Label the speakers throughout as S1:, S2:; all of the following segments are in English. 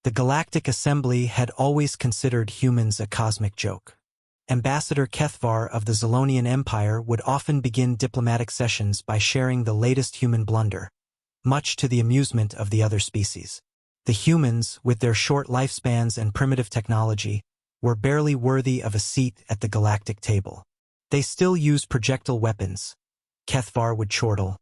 S1: The Galactic Assembly had always considered humans a cosmic joke. Ambassador Kethvar of the Zolonian Empire would often begin diplomatic sessions by sharing the latest human blunder, much to the amusement of the other species. The humans, with their short lifespans and primitive technology, were barely worthy of a seat at the galactic table. They still use projectile weapons, Kethvar would chortle,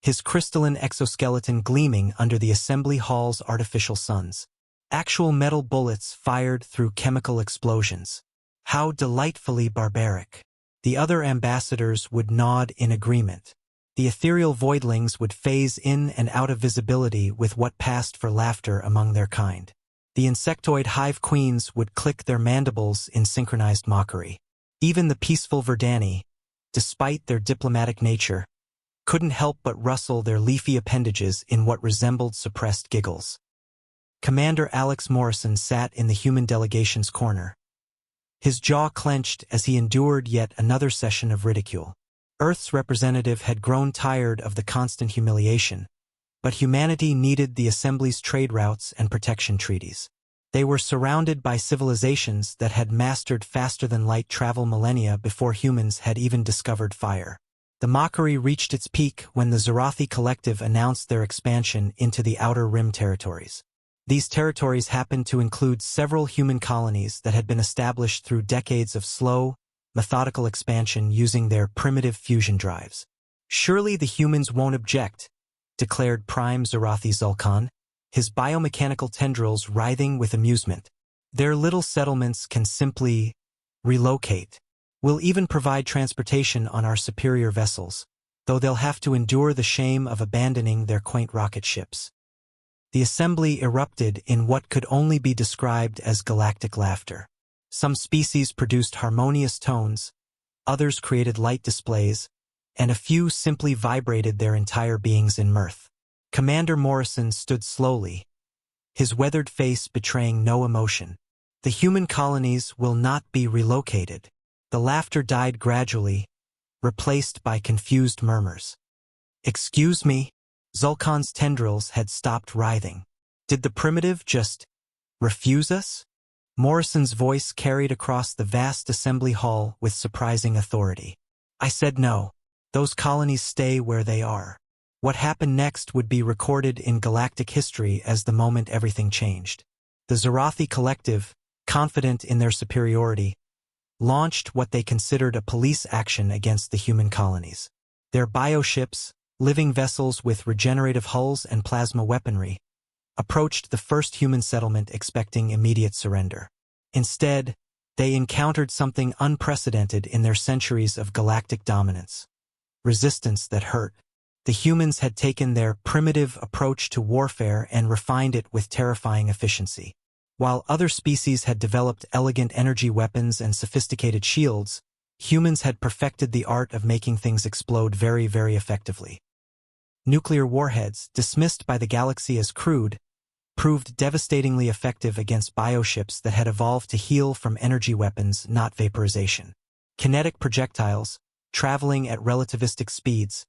S1: his crystalline exoskeleton gleaming under the assembly hall's artificial suns. Actual metal bullets fired through chemical explosions. How delightfully barbaric. The other ambassadors would nod in agreement. The ethereal voidlings would phase in and out of visibility with what passed for laughter among their kind. The insectoid hive queens would click their mandibles in synchronized mockery. Even the peaceful Verdani, despite their diplomatic nature, couldn't help but rustle their leafy appendages in what resembled suppressed giggles. Commander Alex Morrison sat in the human delegation's corner. His jaw clenched as he endured yet another session of ridicule. Earth's representative had grown tired of the constant humiliation, but humanity needed the Assembly's trade routes and protection treaties. They were surrounded by civilizations that had mastered faster-than-light travel millennia before humans had even discovered fire. The mockery reached its peak when the Zorathi Collective announced their expansion into the Outer Rim territories. These territories happened to include several human colonies that had been established through decades of slow, methodical expansion using their primitive fusion drives. "Surely the humans won't object," declared Prime Zorathi Zulkan, his biomechanical tendrils writhing with amusement. "Their little settlements can simply relocate. We'll even provide transportation on our superior vessels, though they'll have to endure the shame of abandoning their quaint rocket ships." The assembly erupted in what could only be described as galactic laughter. Some species produced harmonious tones, others created light displays, and a few simply vibrated their entire beings in mirth. Commander Morrison stood slowly, his weathered face betraying no emotion. "The human colonies will not be relocated." The laughter died gradually, replaced by confused murmurs. "Excuse me?" Zulkan's tendrils had stopped writhing. "Did the primitive just refuse us?" Morrison's voice carried across the vast assembly hall with surprising authority. "I said no. Those colonies stay where they are." What happened next would be recorded in galactic history as the moment everything changed. The Zorathi Collective, confident in their superiority, launched what they considered a police action against the human colonies. Their bioships, living vessels with regenerative hulls and plasma weaponry, approached the first human settlement expecting immediate surrender. Instead, they encountered something unprecedented in their centuries of galactic dominance. Resistance that hurt. The humans had taken their primitive approach to warfare and refined it with terrifying efficiency. While other species had developed elegant energy weapons and sophisticated shields, humans had perfected the art of making things explode very, very effectively. Nuclear warheads, dismissed by the galaxy as crude, proved devastatingly effective against bioships that had evolved to heal from energy weapons, not vaporization. Kinetic projectiles, traveling at relativistic speeds,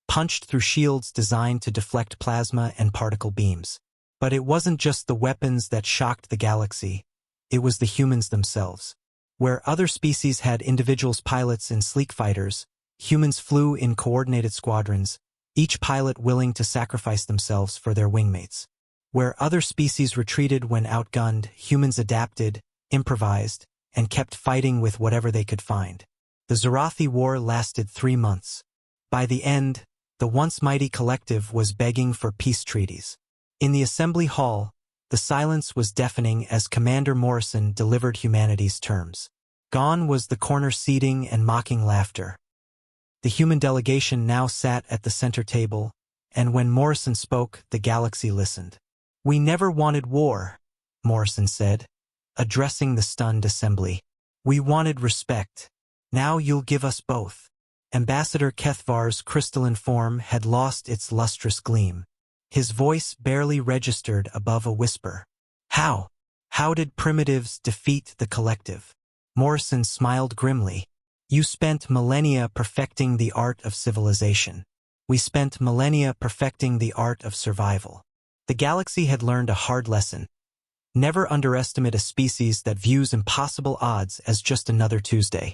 S1: punched through shields designed to deflect plasma and particle beams. But it wasn't just the weapons that shocked the galaxy, it was the humans themselves. Where other species had individuals pilots in sleek fighters, humans flew in coordinated squadrons, each pilot willing to sacrifice themselves for their wingmates. Where other species retreated when outgunned, humans adapted, improvised, and kept fighting with whatever they could find. The Zorathi War lasted 3 months. By the end, the once mighty collective was begging for peace treaties. In the assembly hall, the silence was deafening as Commander Morrison delivered humanity's terms. Gone was the corner seating and mocking laughter. The human delegation now sat at the center table, and when Morrison spoke, the galaxy listened. "We never wanted war," Morrison said, addressing the stunned assembly. "We wanted respect. Now you'll give us both." Ambassador Kethvar's crystalline form had lost its lustrous gleam. His voice barely registered above a whisper. "How? How did primitives defeat the collective?" Morrison smiled grimly. "You spent millennia perfecting the art of civilization. We spent millennia perfecting the art of survival." The galaxy had learned a hard lesson. Never underestimate a species that views impossible odds as just another Tuesday.